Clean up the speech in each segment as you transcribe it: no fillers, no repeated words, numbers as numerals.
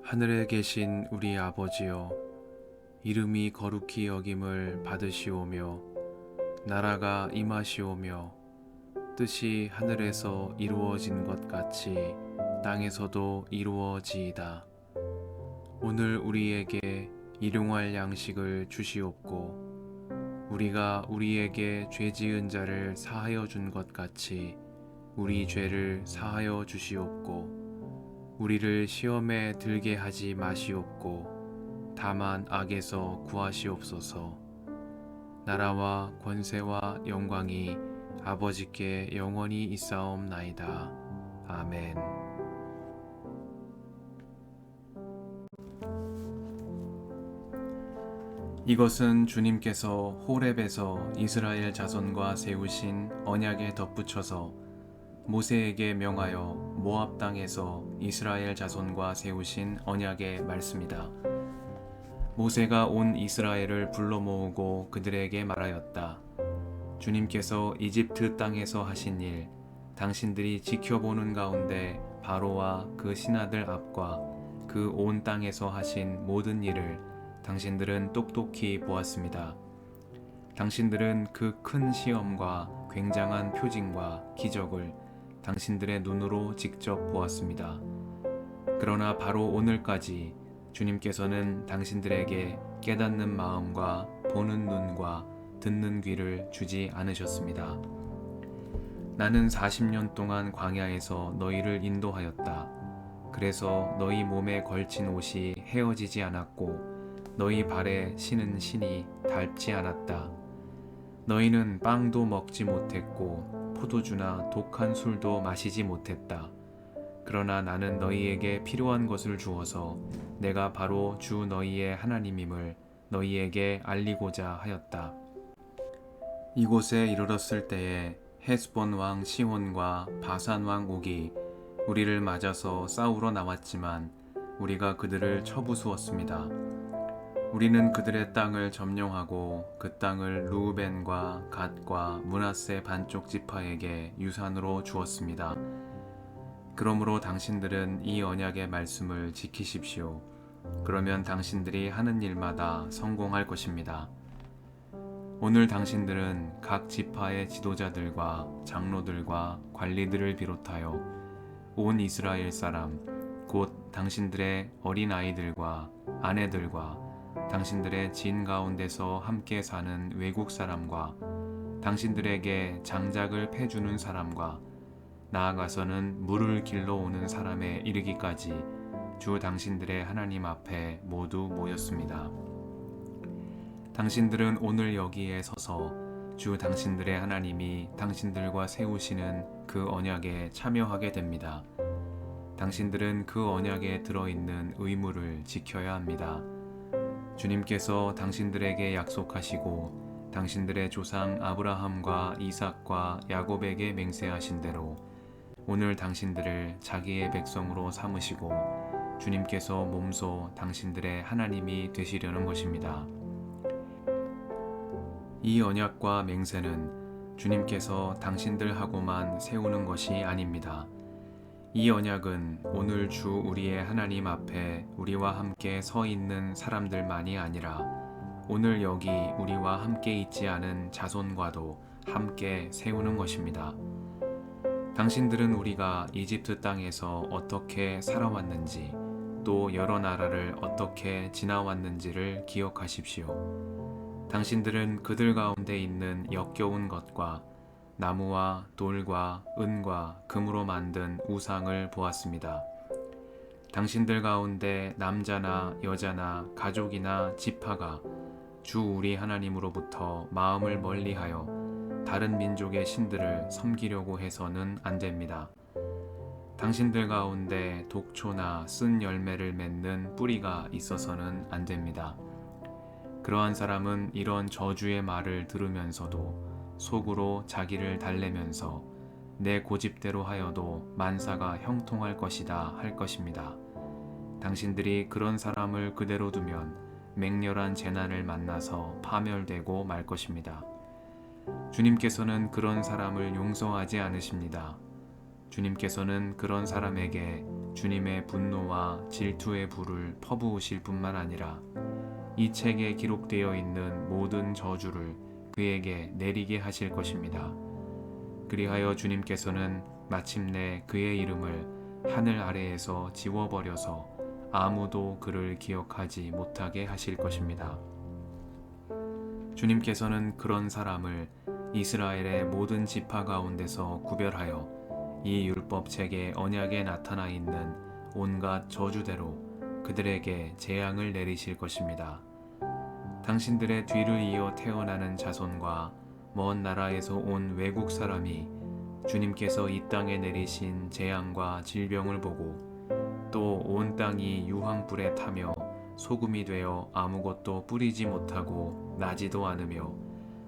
하늘에 계신 우리 아버지여, 이름이 거룩히 여김을 받으시오며 나라가 임하시오며 뜻이 하늘에서 이루어진 것 같이 땅에서도 이루어지이다. 오늘 우리에게 일용할 양식을 주시옵고 우리가 우리에게 죄 지은 자를 사하여 준 것 같이 우리 죄를 사하여 주시옵고 우리를 시험에 들게 하지 마시옵고 다만 악에서 구하시옵소서. 나라와 권세와 영광이 아버지께 영원히 있사옵나이다. 아멘. 이것은 주님께서 호렙에서 이스라엘 자손과 세우신 언약에 덧붙여서 모세에게 명하여 모압 땅에서 이스라엘 자손과 세우신 언약의 말씀이다. 모세가 온 이스라엘을 불러 모으고 그들에게 말하였다. 주님께서 이집트 땅에서 하신 일, 당신들이 지켜보는 가운데 바로와 그 신하들 앞과 그 온 땅에서 하신 모든 일을 당신들은 똑똑히 보았습니다. 당신들은 그 큰 시험과 굉장한 표징과 기적을 당신들의 눈으로 직접 보았습니다. 그러나 바로 오늘까지 주님께서는 당신들에게 깨닫는 마음과 보는 눈과 듣는 귀를 주지 않으셨습니다. 나는 40년 동안 광야에서 너희를 인도하였다. 그래서 너희 몸에 걸친 옷이 헤어지지 않았고 너희 발에 신은 신이 닳지 않았다. 너희는 빵도 먹지 못했고 포도주나 독한 술도 마시지 못했다. 그러나 나는 너희에게 필요한 것을 주어서 내가 바로 주 너희의 하나님임을 너희에게 알리고자 하였다. 이곳에 이르렀을 때에 헤스본 왕 시혼과 바산 왕 옥이 우리를 맞아서 싸우러 나왔지만 우리가 그들을 쳐부수었습니다. 우리는 그들의 땅을 점령하고 그 땅을 루우벤과 갓과 므낫세 반쪽 지파에게 유산으로 주었습니다. 그러므로 당신들은 이 언약의 말씀을 지키십시오. 그러면 당신들이 하는 일마다 성공할 것입니다. 오늘 당신들은 각 지파의 지도자들과 장로들과 관리들을 비롯하여 온 이스라엘 사람, 곧 당신들의 어린 아이들과 아내들과 당신들의 진 가운데서 함께 사는 외국 사람과 당신들에게 장작을 패주는 사람과 나아가서는 물을 길러 오는 사람에 이르기까지 주 당신들의 하나님 앞에 모두 모였습니다. 당신들은 오늘 여기에 서서 주 당신들의 하나님이 당신들과 세우시는 그 언약에 참여하게 됩니다. 당신들은 그 언약에 들어있는 의무를 지켜야 합니다. 주님께서 당신들에게 약속하시고 당신들의 조상 아브라함과 이삭과 야곱에게 맹세하신 대로 오늘 당신들을 자기의 백성으로 삼으시고 주님께서 몸소 당신들의 하나님이 되시려는 것입니다. 이 언약과 맹세는 주님께서 당신들하고만 세우는 것이 아닙니다. 이 언약은 오늘 주 우리의 하나님 앞에 우리와 함께 서 있는 사람들만이 아니라 오늘 여기 우리와 함께 있지 않은 자손과도 함께 세우는 것입니다. 당신들은 우리가 이집트 땅에서 어떻게 살아왔는지 또 여러 나라를 어떻게 지나왔는지를 기억하십시오. 당신들은 그들 가운데 있는 역겨운 것과 나무와 돌과 은과 금으로 만든 우상을 보았습니다. 당신들 가운데 남자나 여자나 가족이나 지파가 주 우리 하나님으로부터 마음을 멀리하여 다른 민족의 신들을 섬기려고 해서는 안 됩니다. 당신들 가운데 독초나 쓴 열매를 맺는 뿌리가 있어서는 안 됩니다. 그러한 사람은 이런 저주의 말을 들으면서도 속으로 자기를 달래면서 내 고집대로 하여도 만사가 형통할 것이다 할 것입니다. 당신들이 그런 사람을 그대로 두면 맹렬한 재난을 만나서 파멸되고 말 것입니다. 주님께서는 그런 사람을 용서하지 않으십니다. 주님께서는 그런 사람에게 주님의 분노와 질투의 불을 퍼부으실 뿐만 아니라 이 책에 기록되어 있는 모든 저주를 그에게 내리게 하실 것입니다. 그리하여 주님께서는 마침내 그의 이름을 하늘 아래에서 지워버려서 아무도 그를 기억하지 못하게 하실 것입니다. 주님께서는 그런 사람을 이스라엘의 모든 지파 가운데서 구별하여 이 율법책의 언약에 나타나 있는 온갖 저주대로 그들에게 재앙을 내리실 것입니다. 당신들의 뒤를 이어 태어나는 자손과 먼 나라에서 온 외국 사람이 주님께서 이 땅에 내리신 재앙과 질병을 보고 또 온 땅이 유황불에 타며 소금이 되어 아무것도 뿌리지 못하고 나지도 않으며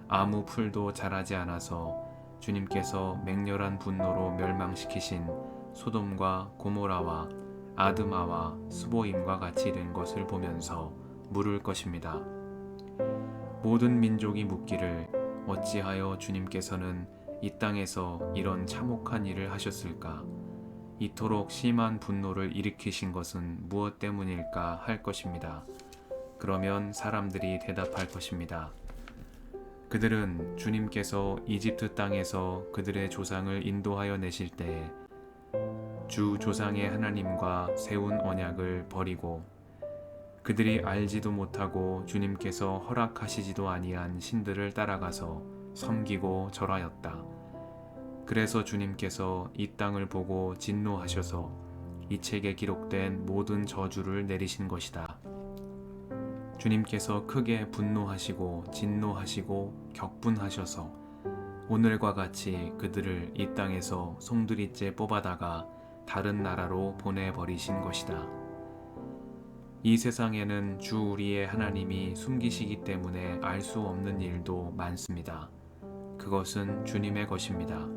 아무 풀도 자라지 않아서 주님께서 맹렬한 분노로 멸망시키신 소돔과 고모라와 아드마와 스보임과 같이 된 것을 보면서 물을 것입니다. 모든 민족이 묻기를 어찌하여 주님께서는 이 땅에서 이런 참혹한 일을 하셨을까? 이토록 심한 분노를 일으키신 것은 무엇 때문일까 할 것입니다. 그러면 사람들이 대답할 것입니다. 그들은 주님께서 이집트 땅에서 그들의 조상을 인도하여 내실 때에 주 조상의 하나님과 세운 언약을 버리고 그들이 알지도 못하고 주님께서 허락하시지도 아니한 신들을 따라가서 섬기고 절하였다. 그래서 주님께서 이 땅을 보고 진노하셔서 이 책에 기록된 모든 저주를 내리신 것이다. 주님께서 크게 분노하시고 진노하시고 격분하셔서 오늘과 같이 그들을 이 땅에서 송두리째 뽑아다가 다른 나라로 보내버리신 것이다. 이 세상에는 주 우리의 하나님이 숨기시기 때문에 알 수 없는 일도 많습니다. 그것은 주님의 것입니다.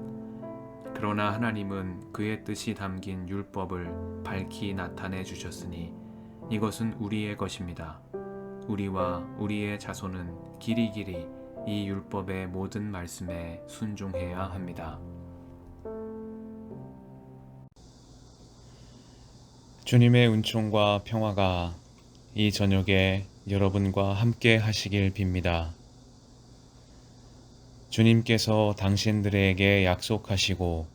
그러나 하나님은 그의 뜻이 담긴 율법을 밝히 나타내 주셨으니 이것은 우리의 것입니다. 우리와 우리의 자손은 길이길이 이 율법의 모든 말씀에 순종해야 합니다. 주님의 은총과 평화가 이 저녁에 여러분과 함께 하시길 빕니다. 주님께서 당신들에게 약속하시고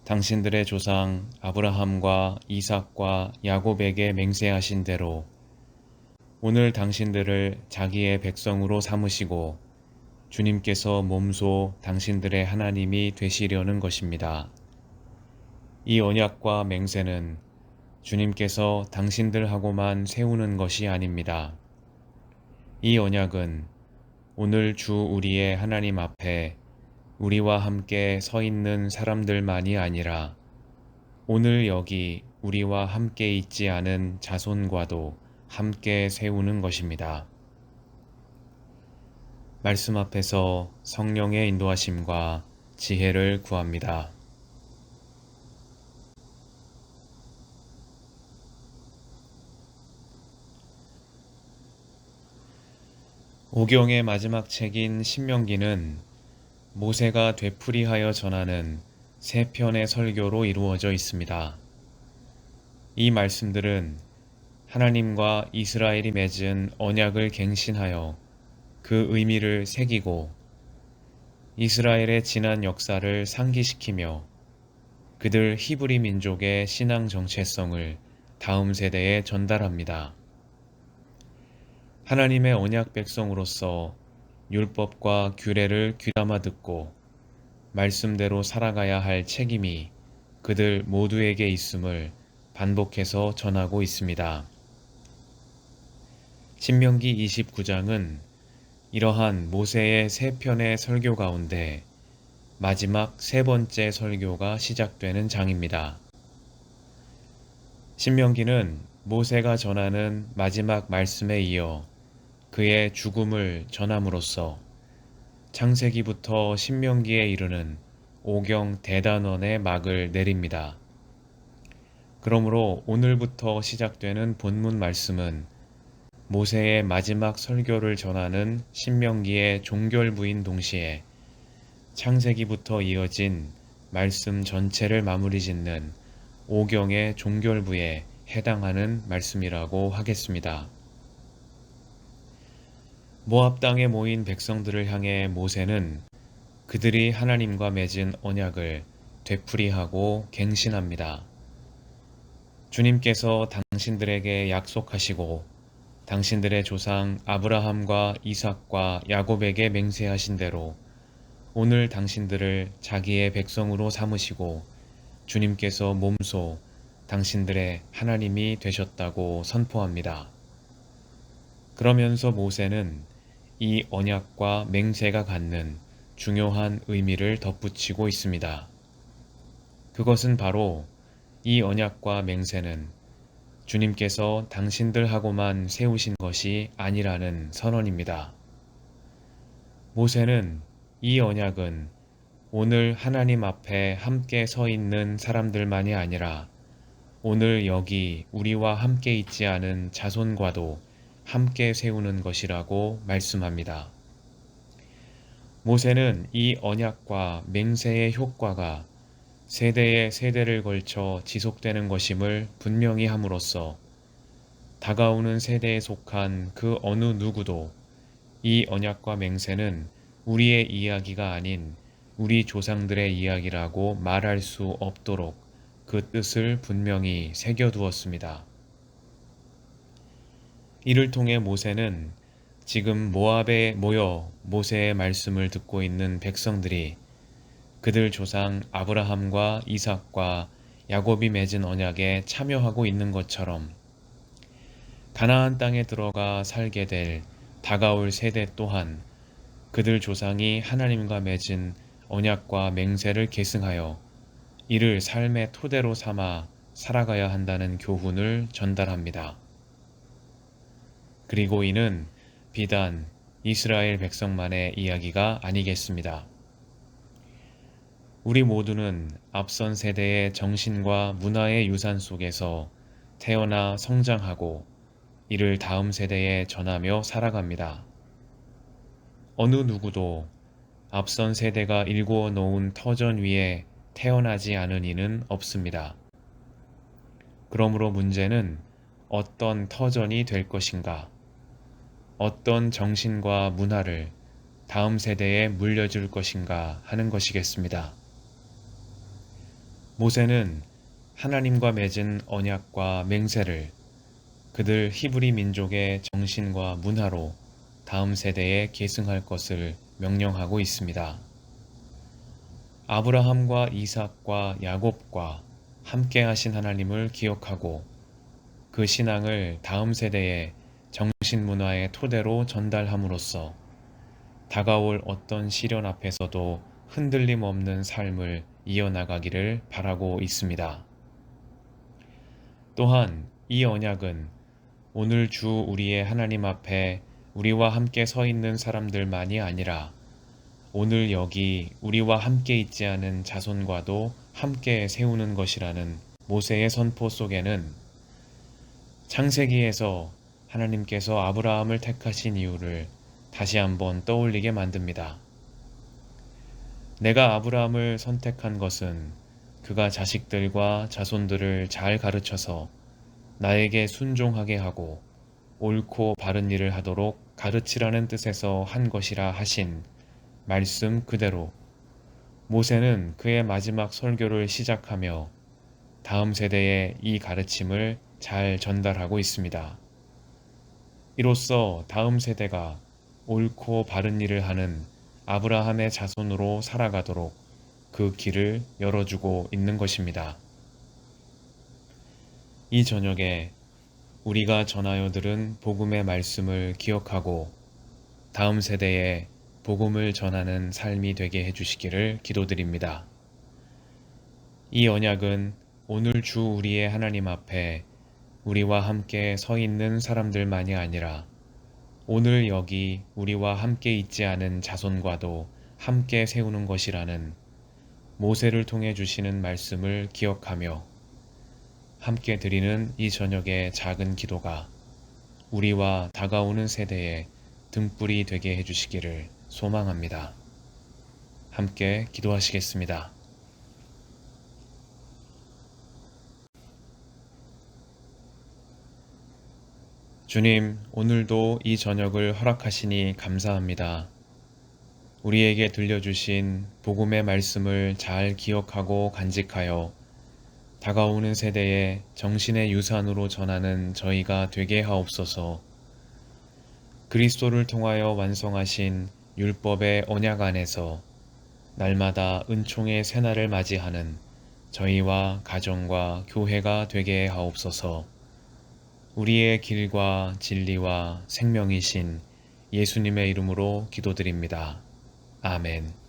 당신들의 조상 아브라함과 이삭과 야곱에게 맹세하신 대로 오늘 당신들을 자기의 백성으로 삼으시고 주님께서 몸소 당신들의 하나님이 되시려는 것입니다. 이 언약과 맹세는 주님께서 당신들하고만 세우는 것이 아닙니다. 이 언약은 오늘 주 우리의 하나님 앞에 우리와 함께 서 있는 사람들만이 아니라 오늘 여기 우리와 함께 있지 않은 자손과도 함께 세우는 것입니다. 말씀 앞에서 성령의 인도하심과 지혜를 구합니다. 오경의 마지막 책인 신명기는 모세가 되풀이하여 전하는 세 편의 설교로 이루어져 있습니다. 이 말씀들은 하나님과 이스라엘이 맺은 언약을 갱신하여 그 의미를 새기고 이스라엘의 지난 역사를 상기시키며 그들 히브리 민족의 신앙 정체성을 다음 세대에 전달합니다. 하나님의 언약 백성으로서 율법과 규례를 귀담아 듣고 말씀대로 살아가야 할 책임이 그들 모두에게 있음을 반복해서 전하고 있습니다. 신명기 29장은 이러한 모세의 세 편의 설교 가운데 마지막 세 번째 설교가 시작되는 장입니다. 신명기는 모세가 전하는 마지막 말씀에 이어 그의 죽음을 전함으로써 창세기부터 신명기에 이르는 오경 대단원의 막을 내립니다. 그러므로 오늘부터 시작되는 본문 말씀은 모세의 마지막 설교를 전하는 신명기의 종결부인 동시에 창세기부터 이어진 말씀 전체를 마무리 짓는 오경의 종결부에 해당하는 말씀이라고 하겠습니다. 모압 땅에 모인 백성들을 향해 모세는 그들이 하나님과 맺은 언약을 되풀이하고 갱신합니다. 주님께서 당신들에게 약속하시고 당신들의 조상 아브라함과 이삭과 야곱에게 맹세하신 대로 오늘 당신들을 자기의 백성으로 삼으시고 주님께서 몸소 당신들의 하나님이 되셨다고 선포합니다. 그러면서 모세는 이 언약과 맹세가 갖는 중요한 의미를 덧붙이고 있습니다. 그것은 바로 이 언약과 맹세는 주님께서 당신들하고만 세우신 것이 아니라는 선언입니다. 모세는 이 언약은 오늘 하나님 앞에 함께 서 있는 사람들만이 아니라 오늘 여기 우리와 함께 있지 않은 자손과도 함께 세우는 것이라고 말씀합니다. 모세는 이 언약과 맹세의 효과가 세대에 세대를 걸쳐 지속되는 것임을 분명히 함으로써 다가오는 세대에 속한 그 어느 누구도 이 언약과 맹세는 우리의 이야기가 아닌 우리 조상들의 이야기라고 말할 수 없도록 그 뜻을 분명히 새겨두었습니다. 이를 통해 모세는 지금 모압에 모여 모세의 말씀을 듣고 있는 백성들이 그들 조상 아브라함과 이삭과 야곱이 맺은 언약에 참여하고 있는 것처럼 가나안 땅에 들어가 살게 될 다가올 세대 또한 그들 조상이 하나님과 맺은 언약과 맹세를 계승하여 이를 삶의 토대로 삼아 살아가야 한다는 교훈을 전달합니다. 그리고 이는 비단 이스라엘 백성만의 이야기가 아니겠습니다. 우리 모두는 앞선 세대의 정신과 문화의 유산 속에서 태어나 성장하고 이를 다음 세대에 전하며 살아갑니다. 어느 누구도 앞선 세대가 일구어 놓은 터전 위에 태어나지 않은 이는 없습니다. 그러므로 문제는 어떤 터전이 될 것인가, 어떤 정신과 문화를 다음 세대에 물려줄 것인가 하는 것이겠습니다. 모세는 하나님과 맺은 언약과 맹세를 그들 히브리 민족의 정신과 문화로 다음 세대에 계승할 것을 명령하고 있습니다. 아브라함과 이삭과 야곱과 함께 하신 하나님을 기억하고 그 신앙을 다음 세대에 정신 문화의 토대로 전달함으로써 다가올 어떤 시련 앞에서도 흔들림 없는 삶을 이어나가기를 바라고 있습니다. 또한 이 언약은 오늘 주 우리의 하나님 앞에 우리와 함께 서 있는 사람들만이 아니라 오늘 여기 우리와 함께 있지 않은 자손과도 함께 세우는 것이라는 모세의 선포 속에는 창세기에서 하나님께서 아브라함을 택하신 이유를 다시 한번 떠올리게 만듭니다. 내가 아브라함을 선택한 것은 그가 자식들과 자손들을 잘 가르쳐서 나에게 순종하게 하고 옳고 바른 일을 하도록 가르치라는 뜻에서 한 것이라 하신 말씀 그대로 모세는 그의 마지막 설교를 시작하며 다음 세대에 이 가르침을 잘 전달하고 있습니다. 이로써 다음 세대가 옳고 바른 일을 하는 아브라함의 자손으로 살아가도록 그 길을 열어주고 있는 것입니다. 이 저녁에 우리가 전하여 들은 복음의 말씀을 기억하고 다음 세대에 복음을 전하는 삶이 되게 해주시기를 기도드립니다. 이 언약은 오늘 주 우리의 하나님 앞에 우리와 함께 서 있는 사람들만이 아니라 오늘 여기 우리와 함께 있지 않은 자손과도 함께 세우는 것이라는 모세를 통해 주시는 말씀을 기억하며 함께 드리는 이 저녁의 작은 기도가 우리와 다가오는 세대에 등불이 되게 해주시기를 소망합니다. 함께 기도하시겠습니다. 주님, 오늘도 이 저녁을 허락하시니 감사합니다. 우리에게 들려주신 복음의 말씀을 잘 기억하고 간직하여 다가오는 세대에 정신의 유산으로 전하는 저희가 되게 하옵소서. 그리스도를 통하여 완성하신 율법의 언약 안에서 날마다 은총의 새날을 맞이하는 저희와 가정과 교회가 되게 하옵소서. 우리의 길과 진리와 생명이신 예수님의 이름으로 기도드립니다. 아멘.